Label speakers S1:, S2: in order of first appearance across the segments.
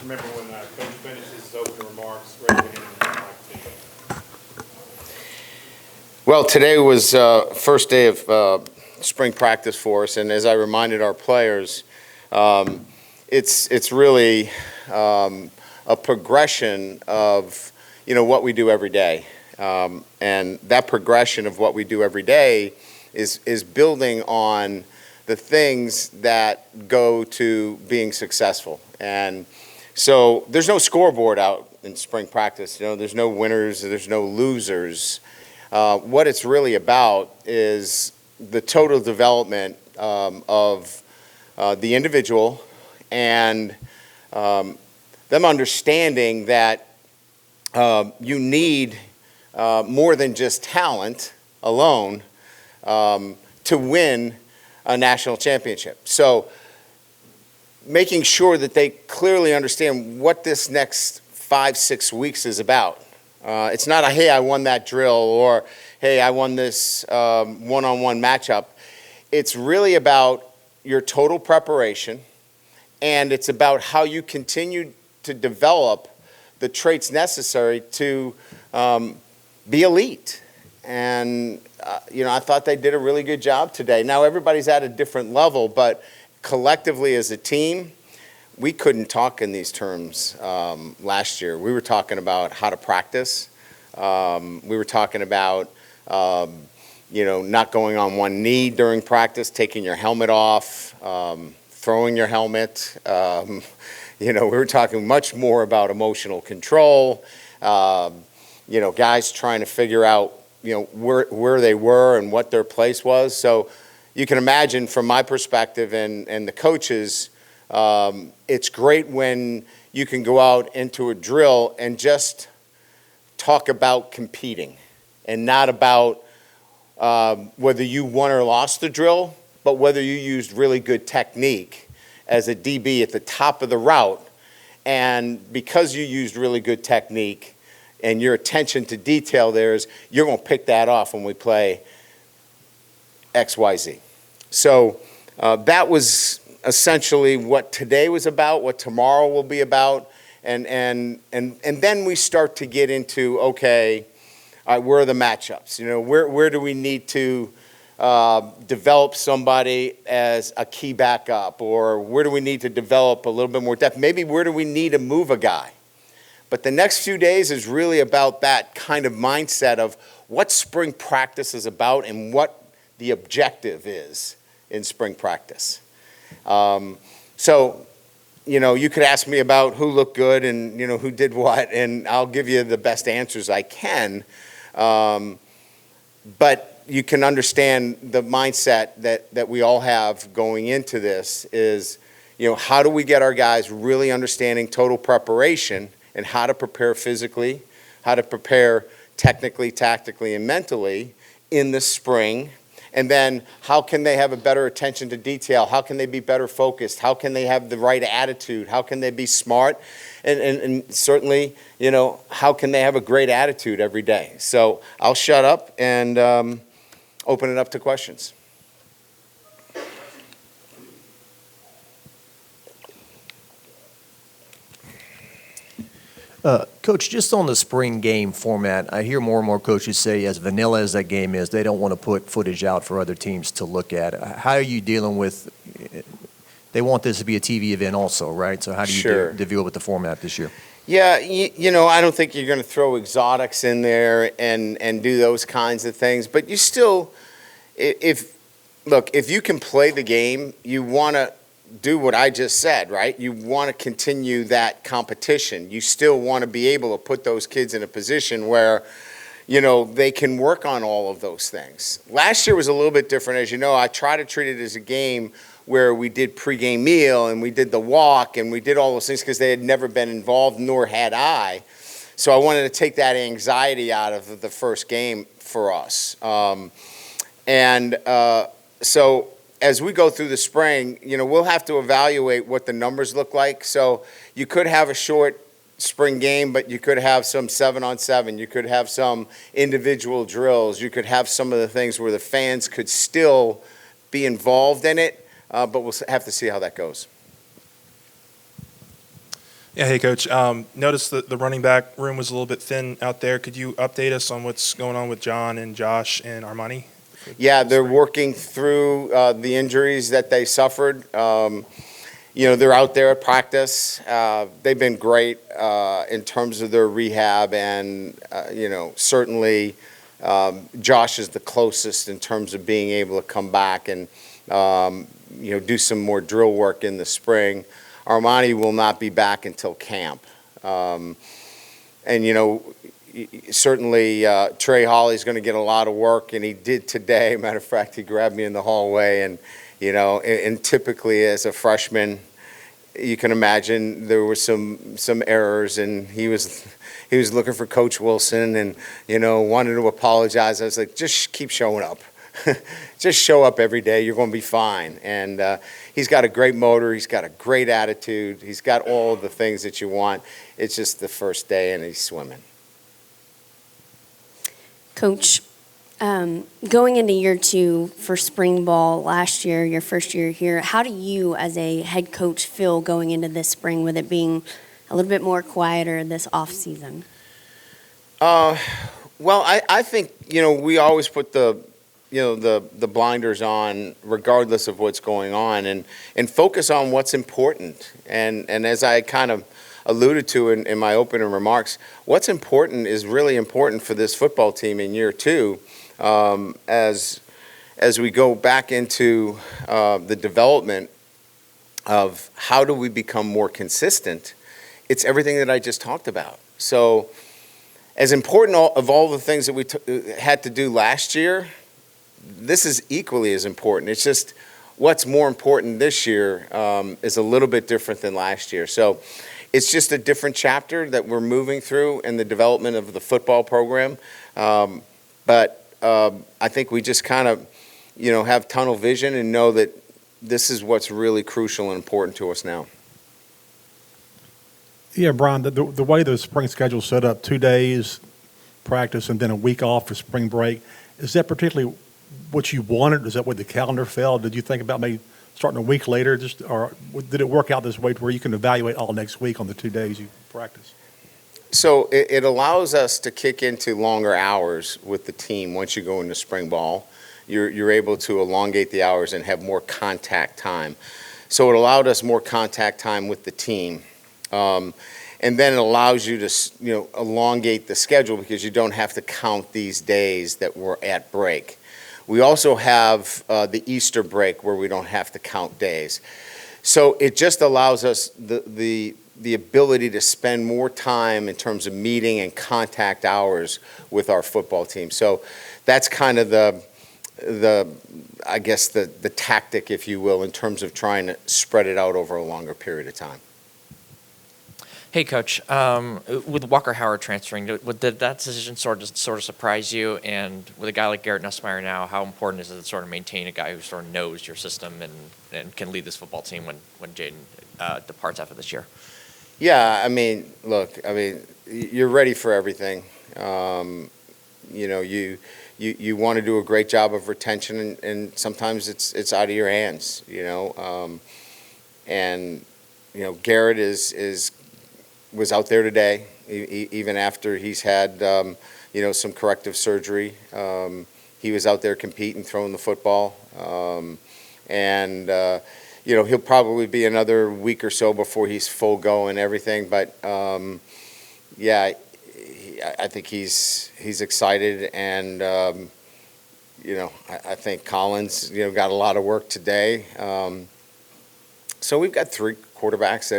S1: Remember when Coach finishes his opening remarks, raise your hand and I'd like to.
S2: Well, today was first day of spring practice for us, and as I reminded our players, it's really a progression of what we do every day, and that progression of what we do every day is building on the things that go to being successful. And so there's no scoreboard out in spring practice. There's no winners, there's no losers. What it's really about is the total development of the individual and them understanding that you need more than just talent alone to win a national championship. So making sure that they clearly understand what this next 5-6 weeks is about. It's not a, hey, I won that drill, or, hey, I won this one-on-one matchup. It's really about your total preparation, and it's about how you continue to develop the traits necessary to be elite. And, I thought they did a really good job today. Now, everybody's at a different level, but collectively as a team, we couldn't talk in these terms last year. We were talking about how to practice. We were talking about, not going on one knee during practice, taking your helmet off, throwing your helmet. We were talking much more about emotional control, guys trying to figure out, where they were and what their place was. So you can imagine from my perspective and the coaches, it's great when you can go out into a drill and just talk about competing and not about whether you won or lost the drill, but whether you used really good technique as a DB at the top of the route. And because you used really good technique and your attention to detail there is, you're going to pick that off when we play XYZ. So that was essentially what today was about, what tomorrow will be about, and then we start to get into, okay, all right, where are the matchups? Where do we need to develop somebody as a key backup, or where do we need to develop a little bit more depth? Maybe where do we need to move a guy? But the next few days is really about that kind of mindset of what spring practice is about and what the objective is in spring practice. So, you could ask me about who looked good and, who did what, and I'll give you the best answers I can. But you can understand the mindset that we all have going into this is, how do we get our guys really understanding total preparation and how to prepare physically, how to prepare technically, tactically, and mentally in the spring. And then how can they have a better attention to detail? How can they be better focused? How can they have the right attitude? How can they be smart? And certainly, how can they have a great attitude every day? So I'll shut up and open it up to questions.
S3: Coach, just on the spring game format, I hear more and more coaches say, as vanilla as that game is, they don't want to put footage out for other teams to look at. How are you dealing with, they want this to be a TV event also, right? So how do you deal with the format this year?
S2: Yeah, I don't think you're going to throw exotics in there and do those kinds of things. But you still, if you can play the game, you want to do what I just said, right? You want to continue that competition. You still want to be able to put those kids in a position where, they can work on all of those things. Last year was a little bit different. As you know, I try to treat it as a game where we did pregame meal and we did the walk and we did all those things because they had never been involved, nor had I. So I wanted to take that anxiety out of the first game for us. So as we go through the spring, we'll have to evaluate what the numbers look like. So you could have a short spring game, but you could have some 7-on-7. You could have some individual drills. You could have some of the things where the fans could still be involved in it, but we'll have to see how that goes.
S4: Yeah, hey, Coach. Noticed that the running back room was a little bit thin out there. Could you update us on what's going on with John and Josh and Armani?
S2: Yeah, they're working through the injuries that they suffered. They're out there at practice. They've been great in terms of their rehab, and certainly Josh is the closest in terms of being able to come back and do some more drill work in the spring. Armani will not be back until camp, certainly Trey Hawley's going to get a lot of work, and he did today. Matter of fact, he grabbed me in the hallway, and and typically as a freshman, you can imagine there were some errors, and he was looking for Coach Wilson, and wanted to apologize. I was like, just keep showing up. Just show up every day. You're going to be fine. And he's got a great motor. He's got a great attitude. He's got all the things that you want. It's just the first day, and he's swimming.
S5: Coach, going into year 2 for spring ball last year, your first year here, how do you as a head coach feel going into this spring with it being a little bit more quieter this off season?
S2: Well, I think, we always put the blinders on regardless of what's going on, and focus on what's important. And as I kind of alluded to in my opening remarks, what's important is really important for this football team in year 2, as we go back into the development of how do we become more consistent. It's everything that I just talked about. So as important of all the things that we had to do last year, this is equally as important. It's just what's more important this year is a little bit different than last year. So it's just a different chapter that we're moving through in the development of the football program. But I think we just kind of, have tunnel vision and know that this is what's really crucial and important to us now.
S6: Yeah, Brian, the way the spring schedule is set up, 2 days practice and then a week off for spring break, is that particularly what you wanted? Is that what the calendar fell? Did you think about maybe starting a week later, or did it work out this way to where you can evaluate all next week on the 2 days you practice?
S2: So it allows us to kick into longer hours with the team once you go into spring ball. You're able to elongate the hours and have more contact time. So it allowed us more contact time with the team. And then it allows you to, elongate the schedule because you don't have to count these days that we're at break. We also have the Easter break where we don't have to count days. So it just allows us the ability to spend more time in terms of meeting and contact hours with our football team. So that's kind of the tactic, if you will, in terms of trying to spread it out over a longer period of time.
S7: Hey, Coach. With Walker Howard transferring, did that decision sort of surprise you? And with a guy like Garrett Nussmeier now, how important is it to sort of maintain a guy who sort of knows your system and can lead this football team when Jaden departs after this year?
S2: Yeah, look, you're ready for everything. You want to do a great job of retention, and sometimes it's out of your hands. Garrett was out there today, even after he's had, some corrective surgery. He was out there competing, throwing the football. He'll probably be another week or so before he's full go and everything. But, I think he's excited. And, I think Collins, got a lot of work today. So we've got 3 quarterbacks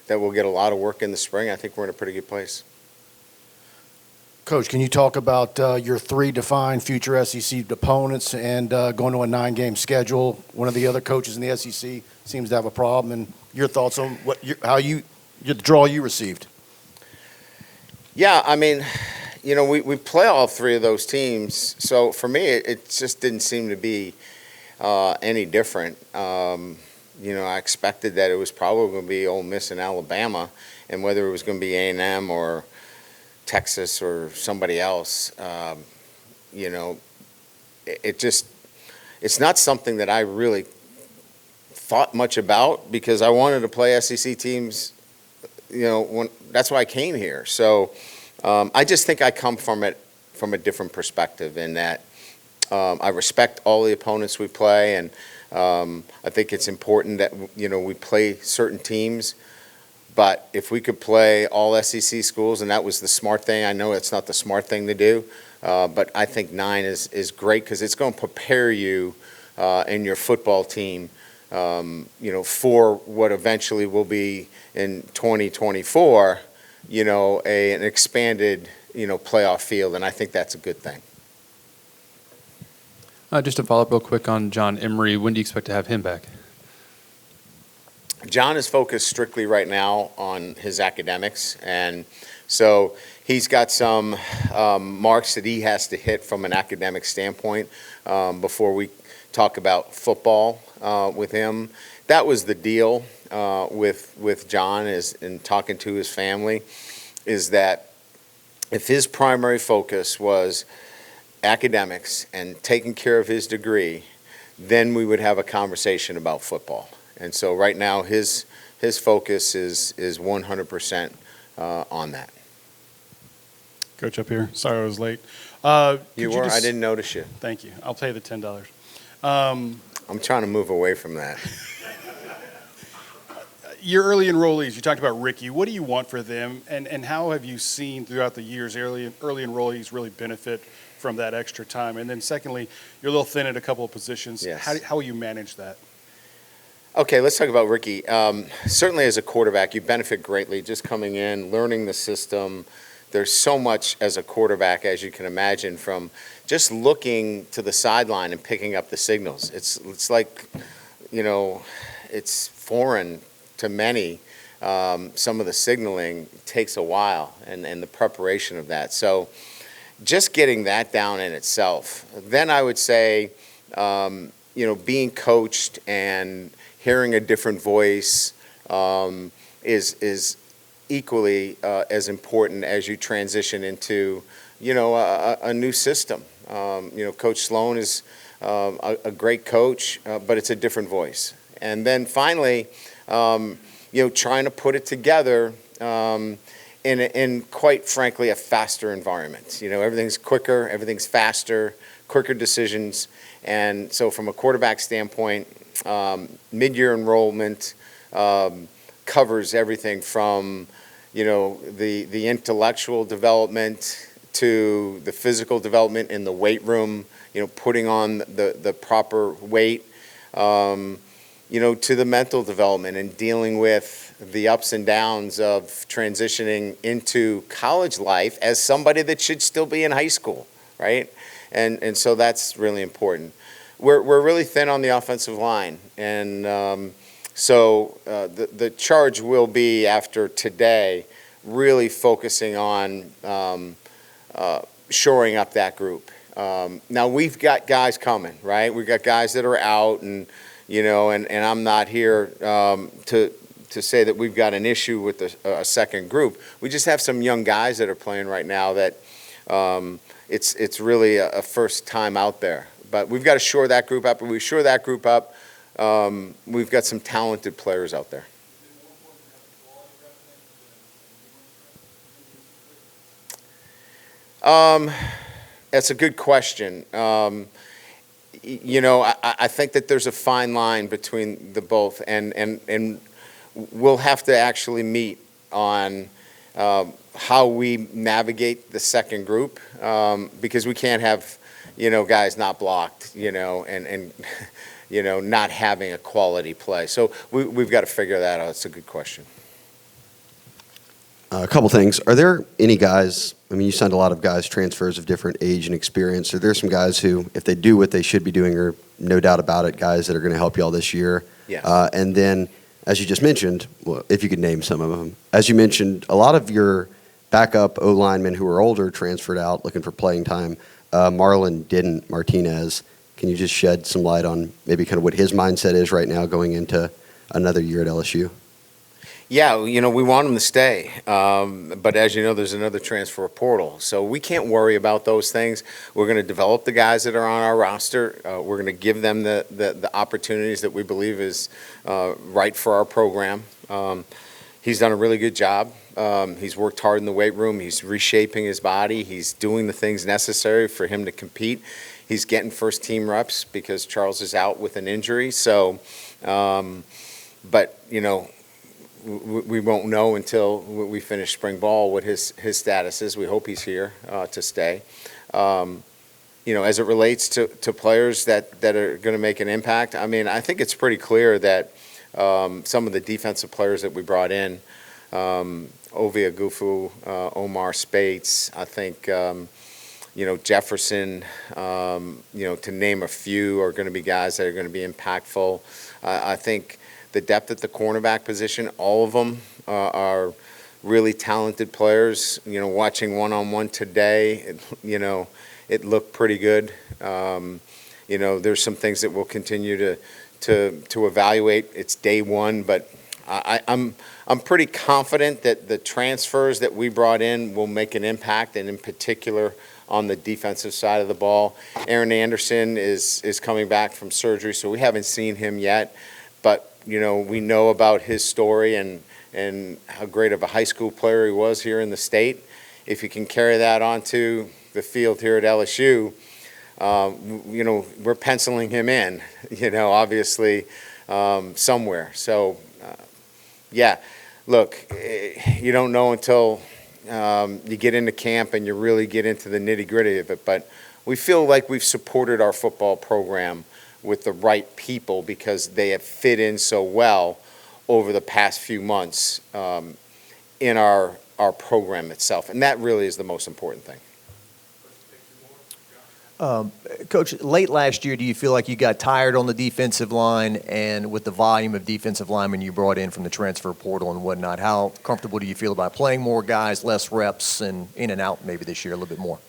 S2: that will get a lot of work in the spring. I think we're in a pretty good place.
S8: Coach, can you talk about your 3 defined future SEC opponents and going to a 9-game schedule? One of the other coaches in the SEC seems to have a problem, and your thoughts on the draw you received.
S2: Yeah, we play all 3 of those teams. So for me, it just didn't seem to be any different. I expected that it was probably going to be Ole Miss and Alabama, and whether it was going to be A&M or Texas or somebody else, it's not something that I really thought much about because I wanted to play SEC teams that's why I came here. So I just think I come from it from a different perspective in that I respect all the opponents we play, and I think it's important that, we play certain teams. But if we could play all SEC schools, and that was the smart thing, I know it's not the smart thing to do, but I think 9 is great because it's going to prepare you and your football team, for what eventually will be in 2024, an expanded, playoff field, and I think that's a good thing.
S9: Just to follow up real quick on John Emery, when do you expect to have him back?
S2: John is focused strictly right now on his academics, and so he's got some marks that he has to hit from an academic standpoint before we talk about football with him. That was the deal with John in talking to his family, is that if his primary focus was academics and taking care of his degree, then we would have a conversation about football. And so right now, his focus is 100% on that.
S10: Coach up here. Sorry I was late.
S2: You were? I didn't notice you.
S10: Thank you. I'll pay the $10.
S2: I'm trying to move away from that.
S10: Your early enrollees, you talked about Ricky. What do you want for them, and how have you seen throughout the years early enrollees really benefit from that extra time? And then secondly, you're a little thin at a couple of positions.
S2: Yes.
S10: How will you manage that?
S2: Okay, let's talk about Ricky. Certainly as a quarterback, you benefit greatly just coming in, learning the system. There's so much as a quarterback, as you can imagine, from just looking to the sideline and picking up the signals. It's like, it's foreign to many. Some of the signaling takes a while, and the preparation of that. So just getting that down in itself. Then I would say, being coached and hearing a different voice is equally as important as you transition into, a new system. Coach Sloan is a great coach, but it's a different voice. And then finally, trying to put it together in quite frankly, a faster environment. Everything's quicker, everything's faster, quicker decisions. And so from a quarterback standpoint, mid-year enrollment covers everything from, the intellectual development to the physical development in the weight room, putting on the proper weight, to the mental development and dealing with the ups and downs of transitioning into college life as somebody that should still be in high school, right? And so that's really important. We're really thin on the offensive line, and so the charge will be after today really focusing on shoring up that group. Now we've got guys coming, right? We've got guys that are out, and and I'm not here to say that we've got an issue with a second group. We just have some young guys that are playing right now that it's really a first time out there. But we've got to shore that group up. When we shore that group up, we've got some talented players out there. That's a good question. I think that there's a fine line between the both, and we'll have to actually meet on how we navigate the second group, because we can't have guys not blocked, and not having a quality play. So we've got to figure that out. It's a good question.
S11: A couple things. Are there any guys, you signed a lot of guys, transfers of different age and experience. Are there some guys who, if they do what they should be doing, are no doubt about it, guys that are going to help you all this year?
S2: Yes.
S11: And then, as you just mentioned, well, if you could name some of them, as you mentioned, a lot of your backup O-linemen who are older transferred out looking for playing time. Marlon didn't, Martinez. Can you just shed some light on maybe kind of what his mindset is right now going into another year at LSU?
S2: Yeah, we want them to stay. But as you know, there's another transfer portal. So we can't worry about those things. We're going to develop the guys that are on our roster. We're going to give them the opportunities that we believe is right for our program. He's done a really good job. He's worked hard in the weight room. He's reshaping his body. He's doing the things necessary for him to compete. He's getting first team reps because Charles is out with an injury. So, but, you know, we won't know until we finish spring ball what his status is. We hope he's here to stay. You know, as it relates to players that are going to make an impact, I mean, I think it's pretty clear that some of the defensive players that we brought in, Ovia Gufu, Omar Spates, I think, you know, Jefferson, you know, to name a few, are going to be guys that are going to be impactful. I think the depth at the cornerback position, all of them are really talented players. You know, watching one-on-one today, you know, it looked pretty good. You know, there's some things that we'll continue to evaluate. It's day one, but I'm pretty confident that the transfers that we brought in will make an impact, and in particular on the defensive side of the ball. Aaron Anderson is coming back from surgery, so we haven't seen him yet. But, you know, we know about his story and how great of a high school player he was here in the state. If you can carry that onto the field here at LSU, you know, we're penciling him in, you know, obviously somewhere. So, yeah, look, you don't know until you get into camp and you really get into the nitty-gritty of it. But we feel like we've supported our football program with the right people because they have fit in so well over the past few months in our program itself. And that really is the most important thing.
S3: Coach, late last year, do you feel like you got tired on the defensive line, and with the volume of defensive linemen you brought in from the transfer portal and whatnot, how comfortable do you feel about playing more guys, less reps, and in and out maybe this year a little bit more?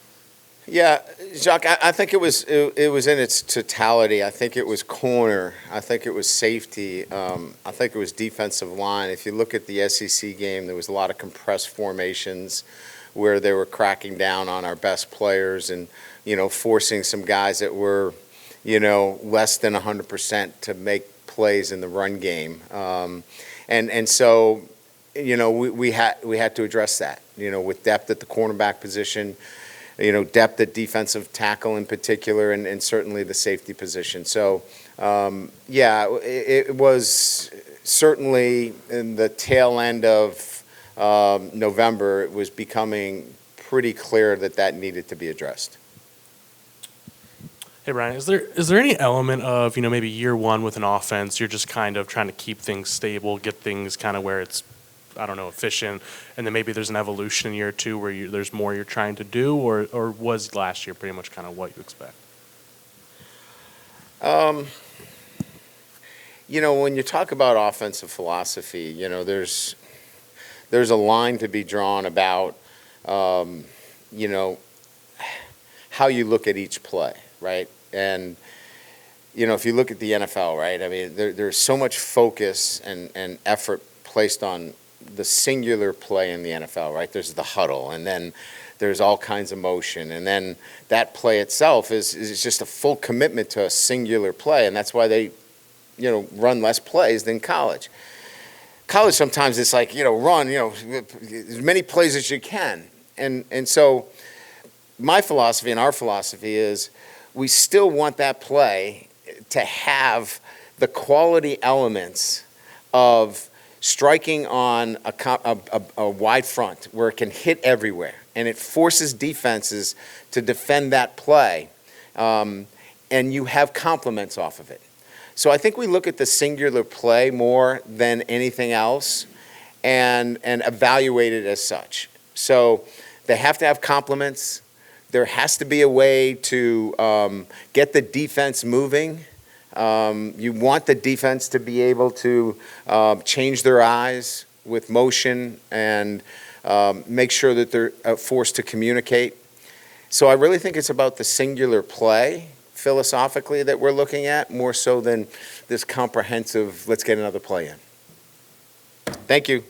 S2: Yeah, Jacques, I think it was in its totality. I think it was corner. I think it was safety. I think it was defensive line. If you look at the SEC game, there was a lot of compressed formations where they were cracking down on our best players and, you know, forcing some guys that were, you know, less than 100% to make plays in the run game. And so, you know, we had to address that, you know, with depth at the cornerback position, you know, depth at defensive tackle in particular, and certainly the safety position. So, yeah, it was certainly in the tail end of November, it was becoming pretty clear that needed to be addressed.
S12: Hey, Brian, is there any element of, you know, maybe year one with an offense, you're just kind of trying to keep things stable, get things kind of where it's, I don't know, efficient, and then maybe there's an evolution in year two where there's more you're trying to do, or was last year pretty much kind of what you expect?
S2: You know, when you talk about offensive philosophy, you know, there's a line to be drawn about, you know, how you look at each play, right? And, you know, if you look at the NFL, right, I mean, there's so much focus and effort placed on the singular play in the NFL, right? There's the huddle, and then there's all kinds of motion, and then that play itself is just a full commitment to a singular play, and that's why they, you know, run less plays than college. College sometimes it's like, you know, run, you know, as many plays as you can. And so my philosophy and our philosophy is we still want that play to have the quality elements of striking on a wide front where it can hit everywhere. And it forces defenses to defend that play. And you have compliments off of it. So I think we look at the singular play more than anything else and evaluate it as such. So they have to have compliments. There has to be a way to get the defense moving. You want the defense to be able to change their eyes with motion and make sure that they're forced to communicate. So I really think it's about the singular play philosophically that we're looking at, more so than this comprehensive, let's get another play in. Thank you.